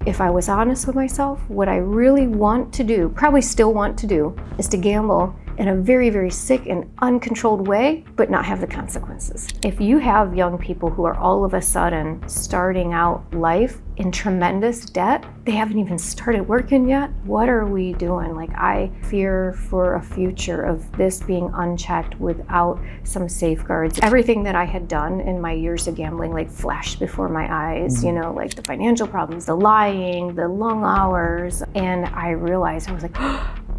If I was honest with myself, what I really want to do, probably still want to do, is to gamble in a very, very sick and uncontrolled way, but not have the consequences. If you have young people who are all of a sudden starting out life in tremendous debt, they haven't even started working yet, what are we doing? Like, I fear for a future of this being unchecked without some safeguards. Everything that I had done in my years of gambling like flashed before my eyes, you know, like the financial problems, the lying, the long hours. And I realized, I was like,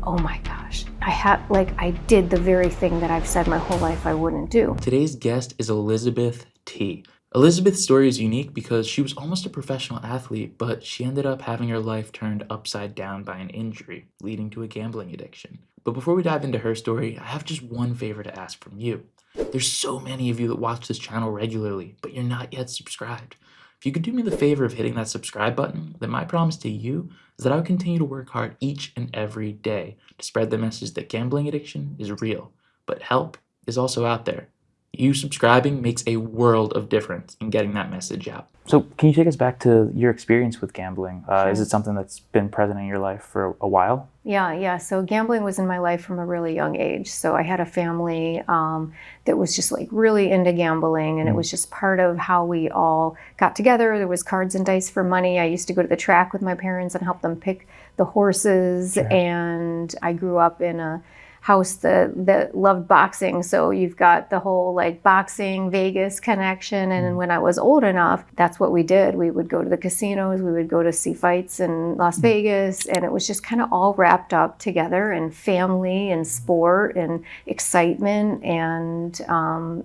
oh my gosh, I did the very thing that I've said my whole life I wouldn't do. Today's guest is Elizabeth T. Elizabeth's story is unique because she was almost a professional athlete, but she ended up having her life turned upside down by an injury, leading to a gambling addiction. But before we dive into her story, I have just one favor to ask from you. There's so many of you that watch this channel regularly, but you're not yet subscribed. If you could do me the favor of hitting that subscribe button, then my promise to you is that I will continue to work hard each and every day to spread the message that gambling addiction is real, but help is also out there. You subscribing makes a world of difference in getting that message out. So can you take us back to your experience with gambling? Sure. Is it something that's been present in your life for a while? Yeah. So gambling was in my life from a really young age. So I had a family that was just like really into gambling, and it was just part of how we all got together. There was cards and dice for money. I used to go to the track with my parents and help them pick the horses. Sure. And I grew up in a house that loved boxing. So you've got the whole like boxing Vegas connection. And when I was old enough, that's what we did. We would go to the casinos, we would go to see fights in Las Vegas, and it was just kind of all wrapped up together in family and sport and excitement. And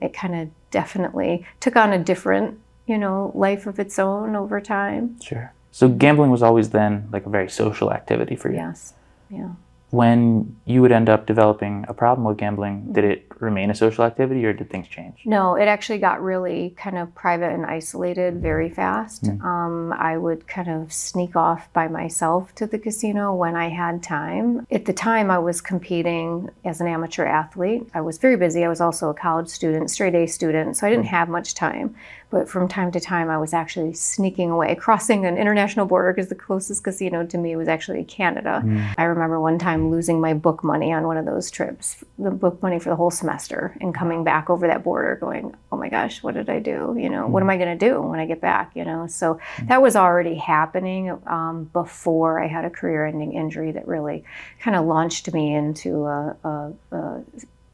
it kind of definitely took on a different, life of its own over time. Sure. So gambling was always then like a very social activity for you? Yes. Yeah. When you would end up developing a problem with gambling, did it remain a social activity or did things change? No, it actually got really kind of private and isolated very fast. I would kind of sneak off by myself to the casino when I had time. At the time, I was competing as an amateur athlete. I was very busy. I was also a college student, straight A student, so I didn't have much time. But from time to time, I was actually sneaking away, crossing an international border, because the closest casino to me was actually Canada. I remember one time losing my book money on one of those trips, the book money for the whole semester, and coming back over that border going, oh my gosh, what did I do? What am I going to do when I get back? So that was already happening before I had a career-ending injury that really kind of launched me into a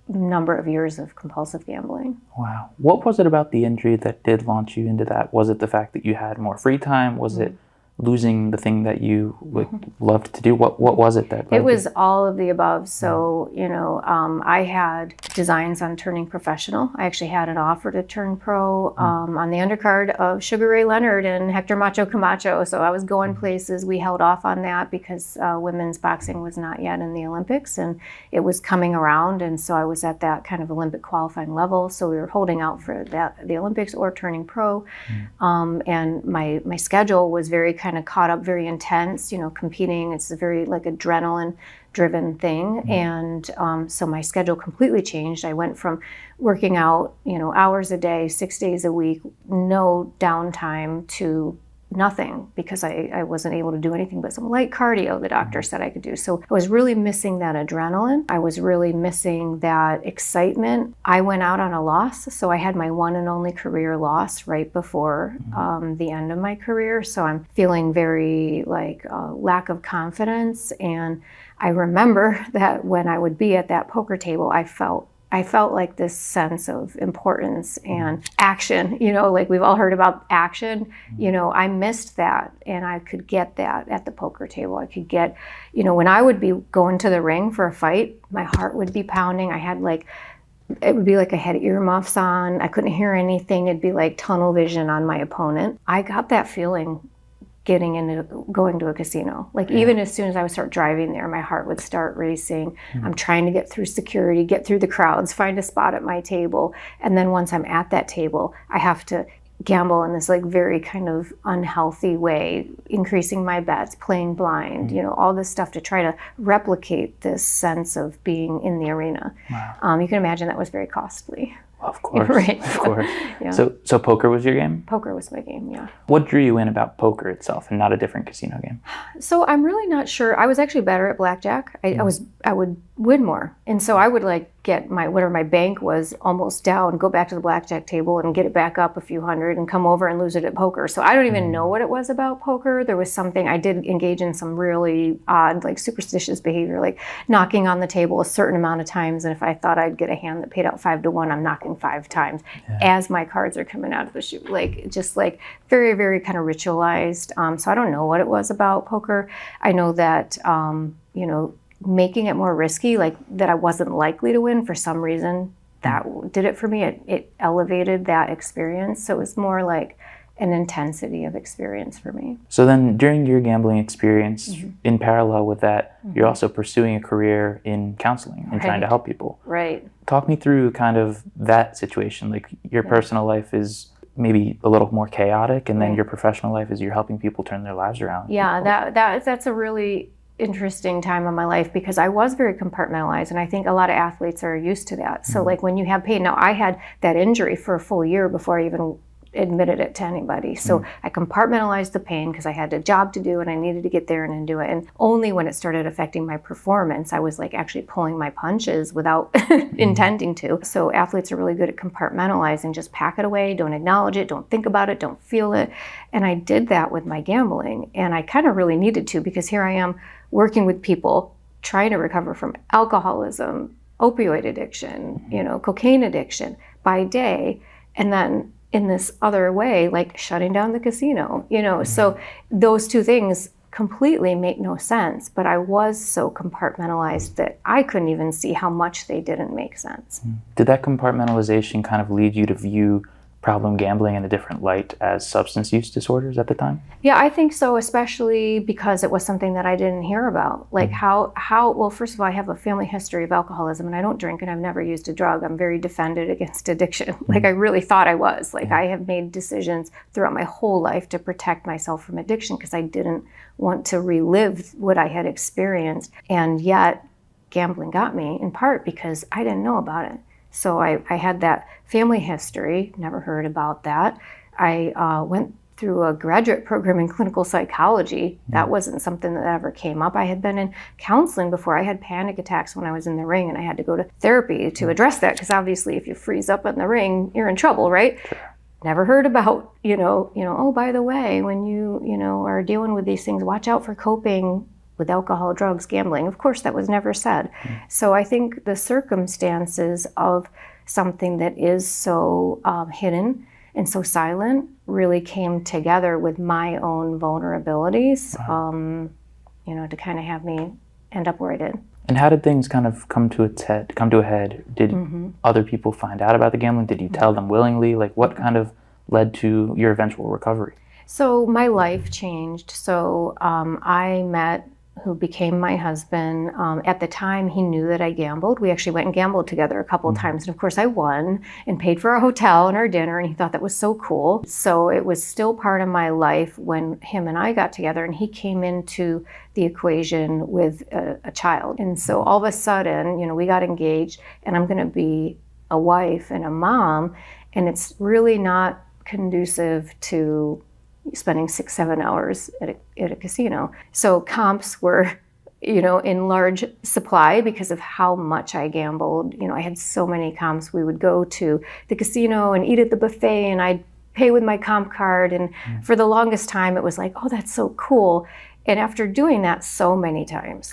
number of years of compulsive gambling. Wow. What was it about the injury that did launch you into that? Was it the fact that you had more free time? Was it losing the thing that you would loved to do? What was it that? It was all of the above. So, I had designs on turning professional. I actually had an offer to turn pro on the undercard of Sugar Ray Leonard and Hector Macho Camacho. So I was going places. We held off on that because women's boxing was not yet in the Olympics, and it was coming around. And so I was at that kind of Olympic qualifying level. So we were holding out for that, the Olympics or turning pro. And my schedule was very kind of caught up, very intense, competing. It's a very like adrenaline driven thing. And so my schedule completely changed. I went from working out, hours a day, 6 days a week, no downtime, to nothing, because I wasn't able to do anything but some light cardio the doctor said I could do. So I was really missing that adrenaline. I was really missing that excitement. I went out on a loss. So I had my one and only career loss right before the end of my career. So I'm feeling very like lack of confidence. And I remember that when I would be at that poker table, I felt like this sense of importance and action, like we've all heard about action. I missed that, and I could get that at the poker table. I could get, when I would be going to the ring for a fight, my heart would be pounding. It would be like I had earmuffs on. I couldn't hear anything. It'd be like tunnel vision on my opponent. I got that feeling going to a casino. Even as soon as I would start driving there, my heart would start racing. I'm trying to get through security, get through the crowds, find a spot at my table. And then once I'm at that table, I have to gamble in this like very kind of unhealthy way, increasing my bets, playing blind, all this stuff to try to replicate this sense of being in the arena. Wow. You can imagine that was very costly. Of course, Right. of course. Yeah. So poker was your game? Poker was my game, yeah. What drew you in about poker itself and not a different casino game? So I'm really not sure. I was actually better at blackjack. I would win more. And so I would like get whatever my bank was almost down, go back to the blackjack table and get it back up a few hundred and come over and lose it at poker. So I don't even know what it was about poker. There was something, I did engage in some really odd, like superstitious behavior, like knocking on the table a certain amount of times. And if I thought I'd get a hand that paid out 5-1, I'm knocking 5 times as my cards are coming out of the chute. Like, just like very, very kind of ritualized. So I don't know what it was about poker. I know that, making it more risky, like that I wasn't likely to win for some reason, that did it for me. It elevated that experience. So it was more like an intensity of experience for me. So then during your gambling experience, in parallel with that, you're also pursuing a career in counseling and trying to help people. Right. Talk me through kind of that situation. Like your personal life is maybe a little more chaotic, and then your professional life is you're helping people turn their lives around. Yeah, that's a really interesting time in my life because I was very compartmentalized, and I think a lot of athletes are used to that. So like when you have pain, now I had that injury for a full year before I even admitted it to anybody. So I compartmentalized the pain because I had a job to do and I needed to get there and do it. And only when it started affecting my performance, I was like actually pulling my punches without intending to. So athletes are really good at compartmentalizing, just pack it away, don't acknowledge it, don't think about it, don't feel it. And I did that with my gambling, and I kind of really needed to, because here I am working with people trying to recover from alcoholism, opioid addiction, cocaine addiction by day, and then in this other way, like shutting down the casino, So those two things completely make no sense, but I was so compartmentalized that I couldn't even see how much they didn't make sense. Did that compartmentalization kind of lead you to view problem gambling in a different light as substance use disorders at the time? Yeah, I think so, especially because it was something that I didn't hear about. Like well, first of all, I have a family history of alcoholism, and I don't drink, and I've never used a drug. I'm very defended against addiction. Like I really thought I was. Like I have made decisions throughout my whole life to protect myself from addiction because I didn't want to relive what I had experienced. And yet gambling got me, in part because I didn't know about it. So I had that family history, never heard about that. I went through a graduate program in clinical psychology. That wasn't something that ever came up. I had been in counseling before. I had panic attacks when I was in the ring, and I had to go to therapy to address that, because obviously if you freeze up in the ring, you're in trouble, right? Sure. Never heard about, oh, by the way, when you are dealing with these things, watch out for coping with alcohol, drugs, gambling. Of course, that was never said. So I think the circumstances of something that is so hidden and so silent really came together with my own vulnerabilities, to kind of have me end up where I did. And how did things kind of come to a head? Did other people find out about the gambling? Did you tell them willingly? Like what kind of led to your eventual recovery? So my life changed. So I met who became my husband. At the time, he knew that I gambled. We actually went and gambled together a couple of times. And of course, I won and paid for our hotel and our dinner, and he thought that was so cool. So it was still part of my life when him and I got together, and he came into the equation with a child. And so all of a sudden, we got engaged, and I'm going to be a wife and a mom, and it's really not conducive to spending 6-7 hours at a casino. So comps were, in large supply because of how much I gambled. I had so many comps. We would go to the casino and eat at the buffet, and I'd pay with my comp card. And for the longest time, it was like, oh, that's so cool. And after doing that so many times,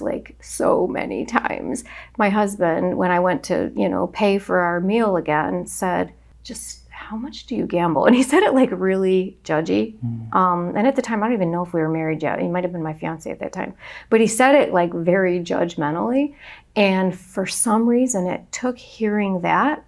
my husband, when I went to, pay for our meal again, said, just how much do you gamble? And he said it like really judgy. And at the time, I don't even know if we were married yet. He might have been my fiance at that time. But he said it like very judgmentally. And for some reason, it took hearing that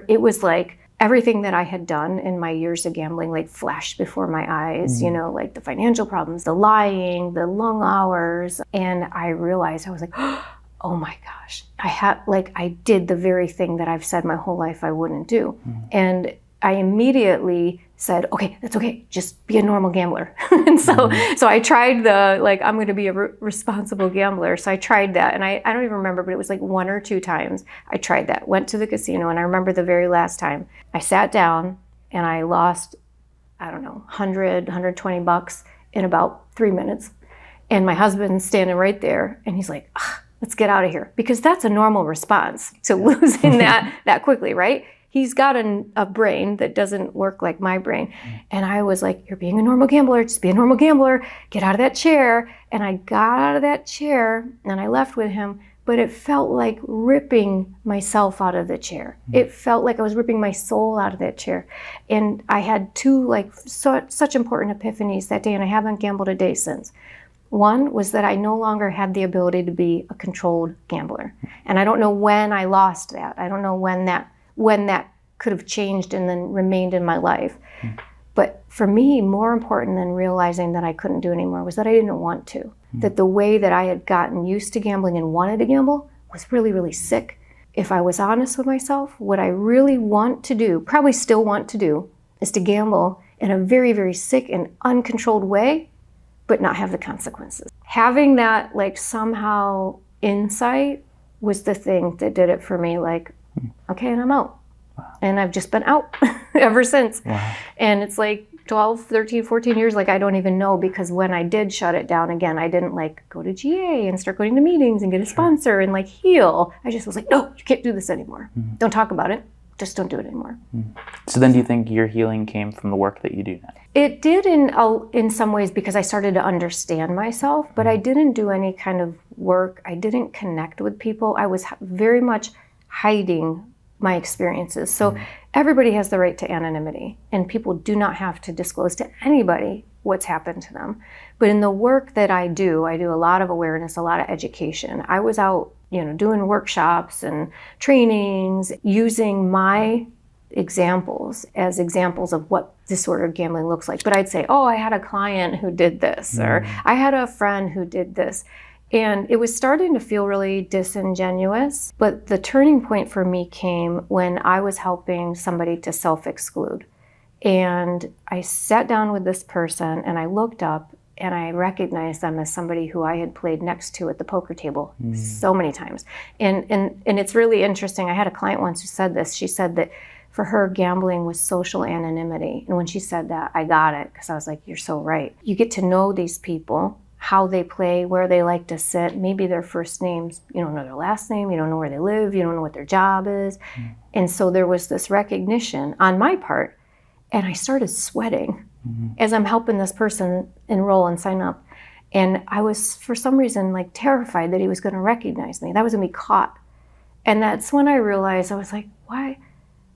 it was like everything that I had done in my years of gambling like flashed before my eyes, like the financial problems, the lying, the long hours. And I realized, I was like, oh my gosh, I did the very thing that I've said my whole life I wouldn't do. And I immediately said, okay, that's okay. Just be a normal gambler. And so I tried I'm going to be a responsible gambler. So I tried that. And I don't even remember, but it was like 1 or 2 times I tried that. Went to the casino. And I remember the very last time I sat down and I lost, I don't know, $120 in about 3 minutes. And my husband's standing right there. And he's like, let's get out of here. Because that's a normal response to losing that quickly, right? He's got a brain that doesn't work like my brain. And I was like, you're being a normal gambler. Just be a normal gambler. Get out of that chair. And I got out of that chair and I left with him. But it felt like ripping myself out of the chair. It felt like I was ripping my soul out of that chair. And I had 2 such important epiphanies that day, and I haven't gambled a day since. One was that I no longer had the ability to be a controlled gambler. And I don't know when I lost that. I don't know when that could have changed and then remained in my life. But for me, more important than realizing that I couldn't do anymore was that I didn't want to. That the way that I had gotten used to gambling and wanted to gamble was really, really sick. If I was honest with myself, what I really want to do, probably still want to do, is to gamble in a very, very sick and uncontrolled way, but not have the consequences. Having that somehow insight was the thing that did it for me. Okay, and I'm out. Wow. And I've just been out ever since. Wow. And it's 12, 13, 14 years, I don't even know, because when I did shut it down again, I didn't go to GA and start going to meetings and get a sponsor and heal. I just was like, no, you can't do this anymore. Don't talk about it. Just don't do it anymore. So then do you think your healing came from the work that you do now? It did in some ways, because I started to understand myself, but I didn't do any kind of work. I didn't connect with people. I was very much hiding my experiences. So everybody has the right to anonymity, and people do not have to disclose to anybody what's happened to them. But in the work that I do a lot of awareness, a lot of education. I was out, doing workshops and trainings, using my examples as examples of what disordered gambling looks like. But I'd say, I had a client who did this, or I had a friend who did this. And it was starting to feel really disingenuous. But the turning point for me came when I was helping somebody to self-exclude. And I sat down with this person and I looked up and I recognized them as somebody who I had played next to at the poker table so many times. And it's really interesting. I had a client once who said this. She said that for her, gambling was social anonymity. And when she said that, I got it, because I was like, you're so right. You get to know these people, how they play, where they like to sit, maybe their first names. You don't know their last name, you don't know where they live, you don't know what their job is. And so there was this recognition on my part, and I started sweating as I'm helping this person enroll and sign up. And I was, for some reason, terrified that he was going to recognize me. That was going to be caught. And that's when I realized, I was like, why?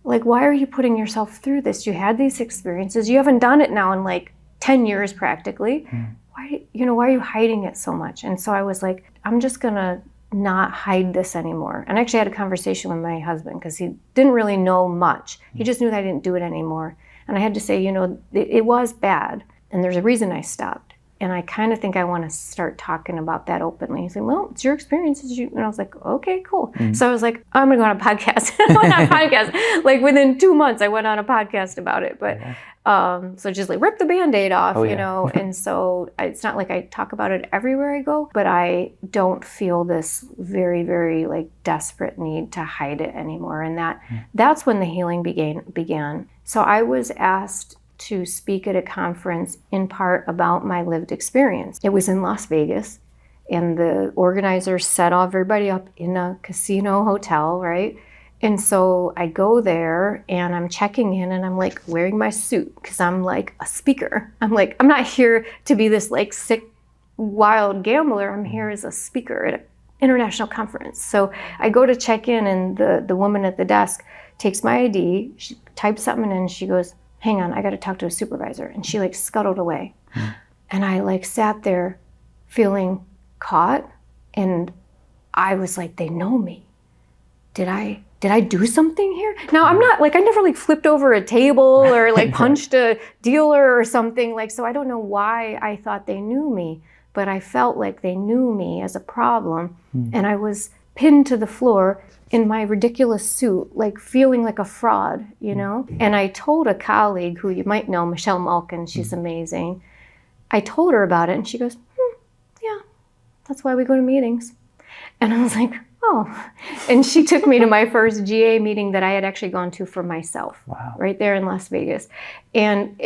Why are you putting yourself through this? You had these experiences. You haven't done it now in 10 years practically. Why are you hiding it so much? And so I was like, I'm just going to not hide this anymore. And I actually had a conversation with my husband, because he didn't really know much. He just knew that I didn't do it anymore. And I had to say, it was bad, and there's a reason I stopped. And I kind of think I want to start talking about that openly. He's like, well, it's your experience. And I was like, okay, cool. So I was like, I'm going to go on a podcast. I went on a podcast. Within 2 months, I went on a podcast about it. But so just rip the Band-Aid off, And so it's not like I talk about it everywhere I go, but I don't feel this very, very desperate need to hide it anymore. And that's when the healing began. So I was asked to speak at a conference in part about my lived experience. It was in Las Vegas, and the organizers set everybody up in a casino hotel, right? And so I go there and I'm checking in and I'm wearing my suit, because I'm a speaker. I'm not here to be this sick, wild gambler. I'm here as a speaker at an international conference. So I go to check in, and the woman at the desk takes my ID, she types something in, and she goes, hang on, I got to talk to a supervisor. And she scuttled away. And I sat there feeling caught, and I was like, they know me. Did I do something here? Now, I'm not I never flipped over a table or punched a dealer or something. So I don't know why I thought they knew me, but I felt like they knew me as a problem. And I was pinned to the floor in my ridiculous suit, like feeling like a fraud, you know? And I told a colleague who you might know, Michelle Malkin, she's amazing. I told her about it and she goes, yeah, that's why we go to meetings. And I was like, oh. And she took me to my first GA meeting that I had actually gone to for myself, right there in Las Vegas. And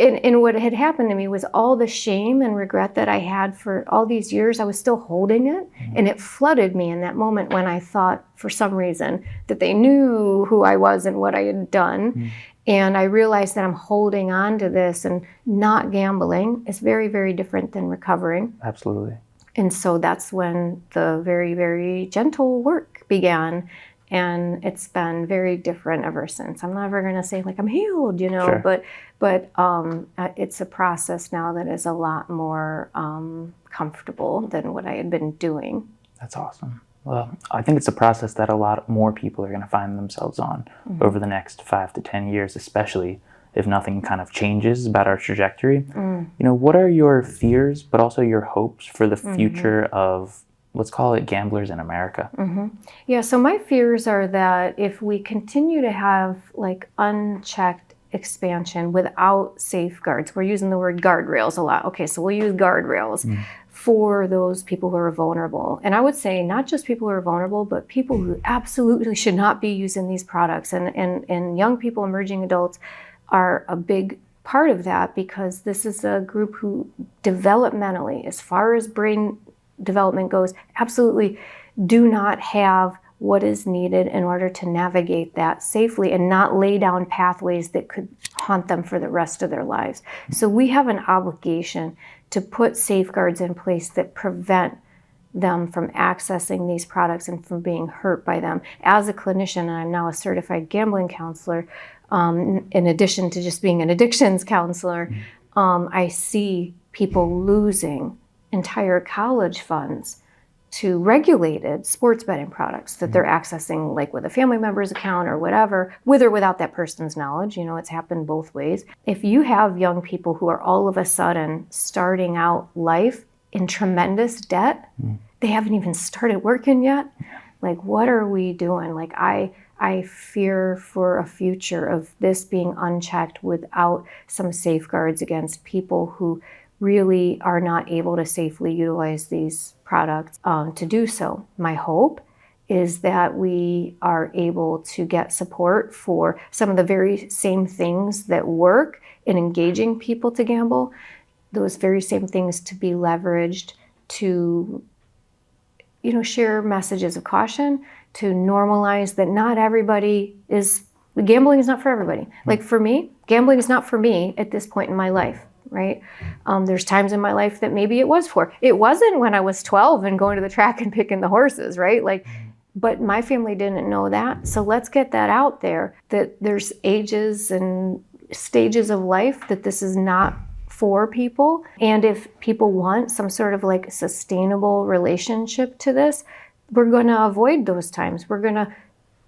what had happened to me was all the shame and regret that I had for all these years, I was still holding it. And it flooded me in that moment when I thought, for some reason, that they knew who I was and what I had done. And I realized that I'm holding on to this, and not gambling is very, very different than recovering. Absolutely. And so that's when the very, very gentle work began. And it's been very different ever since. I'm never going to say like I'm healed, you know, Sure. but it's a process now that is a lot more comfortable than what I had been doing. That's awesome. Well, I think it's a process that a lot more people are going to find themselves on over the next 5 to 10 years, especially if nothing kind of changes about our trajectory. You know, what are your fears, but also your hopes for the future of, let's call it, gamblers in America? Yeah, so my fears are that if we continue to have like unchecked expansion without safeguards, we're using the word guardrails a lot. Okay, so we'll use guardrails for those people who are vulnerable. And I would say not just people who are vulnerable, but people who absolutely should not be using these products. And young people, emerging adults, are a big part of that, because this is a group who developmentally, as far as brain development goes, absolutely do not have what is needed in order to navigate that safely and not lay down pathways that could haunt them for the rest of their lives. So we have an obligation to put safeguards in place that prevent them from accessing these products and from being hurt by them. As a clinician, and I'm now a certified gambling counselor, in addition to just being an addictions counselor, I see people losing entire college funds to regulated sports betting products that they're accessing, like with a family member's account or whatever, with or without that person's knowledge. You know, it's happened both ways. If you have young people who are all of a sudden starting out life in tremendous debt, they haven't even started working yet. Like, what are we doing? Like, I fear for a future of this being unchecked without some safeguards against people who really are not able to safely utilize these products to do so. My hope is that we are able to get support for some of the very same things that work in engaging people to gamble, those very same things to be leveraged to, you know, share messages of caution, to normalize that not everybody is, gambling is not for everybody. Like for me, gambling is not for me at this point in my life, right? There's times in my life that maybe it was for. It wasn't when I was 12 and going to the track and picking the horses, right? Like, but my family didn't know that. So let's get that out there, that there's ages and stages of life that this is not for people. And if people want some sort of like sustainable relationship to this, we're going to avoid those times. We're going to,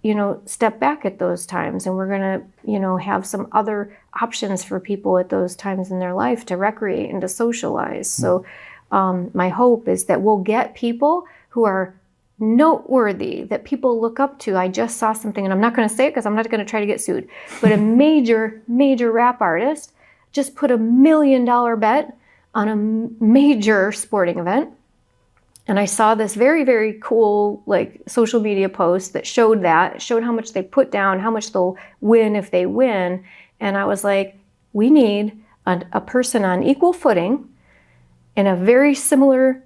you know, step back at those times, and we're going to, you know, have some other options for people at those times in their life to recreate and to socialize. So my hope is that we'll get people who are noteworthy, that people look up to. I just saw something, and I'm not going to say it because I'm not going to try to get sued, but a major rap artist just put $1 million bet on a major sporting event. And I saw this very, very cool like social media post that showed how much they put down, how much they'll win if they win. And I was like, we need a person on equal footing in a very similar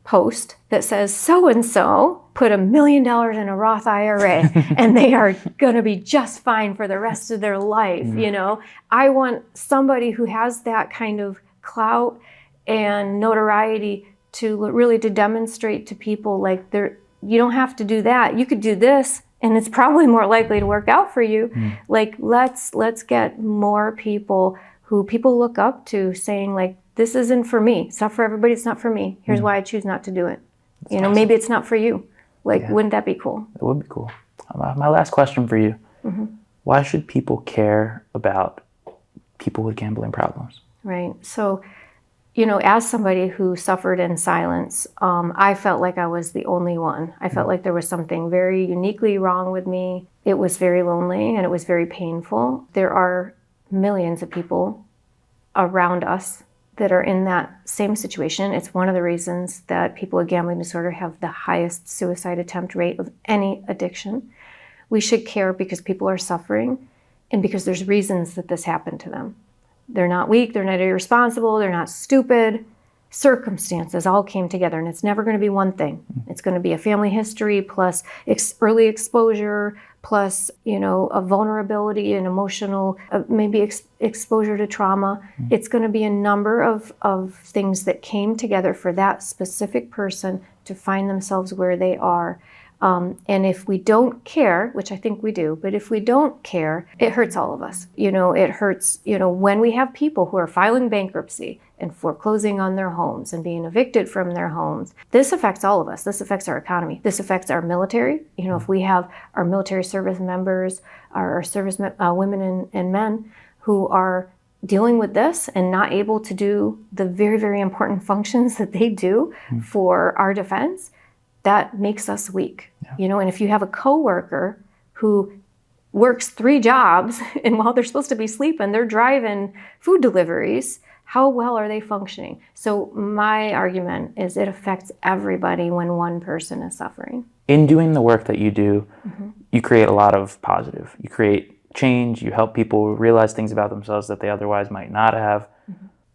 post that says so-and-so put $1 million in a Roth IRA and they are going to be just fine for the rest of their life. You know, I want somebody who has that kind of clout and notoriety to really to demonstrate to people, like, you don't have to do that. You could do this, and it's probably more likely to work out for you. Like, let's get more people who people look up to, saying like, this isn't for me. It's not for everybody. It's not for me. Here's why I choose not to do it. That's awesome. Maybe it's not for you. Like, wouldn't that be cool? It would be cool. My last question for you: why should people care about people with gambling problems? Right. So as somebody who suffered in silence, I felt like I was the only one. I felt like there was something very uniquely wrong with me. It was very lonely and it was very painful. There are millions of people around us that are in that same situation. It's one of the reasons that people with gambling disorder have the highest suicide attempt rate of any addiction. We should care because people are suffering and because there's reasons that this happened to them. They're not weak, they're not irresponsible, they're not stupid. Circumstances all came together, and it's never going to be one thing. It's going to be a family history plus early exposure plus, a vulnerability and emotional, maybe exposure to trauma. It's going to be a number of things that came together for that specific person to find themselves where they are. And if we don't care, which I think we do, but if we don't care, it hurts all of us. It hurts, when we have people who are filing bankruptcy and foreclosing on their homes and being evicted from their homes. This affects all of us. This affects our economy. This affects our military. If we have our military service members, our service women and men who are dealing with this and not able to do the very, very important functions that they do for our defense, that makes us weak. And if you have a coworker who works 3 jobs and while they're supposed to be sleeping, they're driving food deliveries, how well are they functioning? So my argument is it affects everybody when one person is suffering. In doing the work that you do, you create a lot of positive. You create change, you help people realize things about themselves that they otherwise might not have.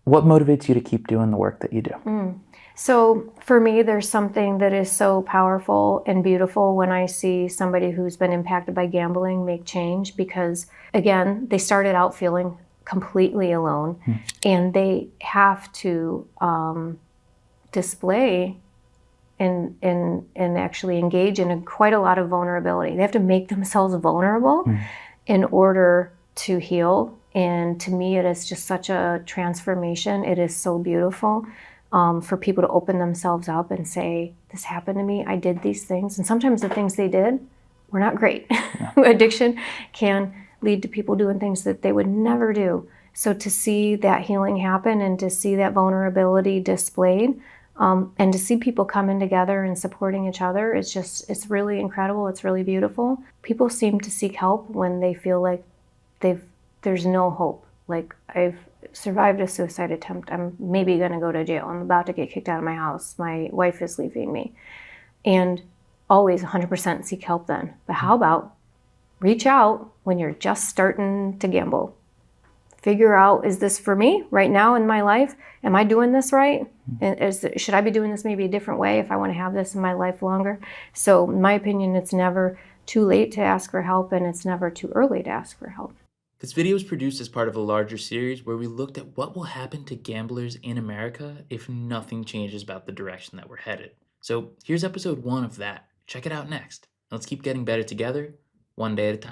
What motivates you to keep doing the work that you do? So for me, there's something that is so powerful and beautiful when I see somebody who's been impacted by gambling make change, because again, they started out feeling completely alone and they have to display and actually engage in quite a lot of vulnerability. They have to make themselves vulnerable in order to heal. And to me, it is just such a transformation. It is so beautiful. For people to open themselves up and say, this happened to me, I did these things. And sometimes the things they did were not great. Addiction can lead to people doing things that they would never do. So to see that healing happen and to see that vulnerability displayed and to see people coming together and supporting each other, it's really incredible. It's really beautiful. People seem to seek help when they feel like there's no hope. Like, I've survived a suicide attempt. I'm maybe going to go to jail. I'm about to get kicked out of my house. My wife is leaving me. And always 100% seek help then. But how about reach out when you're just starting to gamble? Figure out, is this for me right now in my life? Am I doing this right? Should I be doing this maybe a different way if I want to have this in my life longer? So in my opinion, it's never too late to ask for help, and it's never too early to ask for help. This video was produced as part of a larger series where we looked at what will happen to gamblers in America if nothing changes about the direction that we're headed. So here's episode 1 of that. Check it out next. Let's keep getting better together, one day at a time.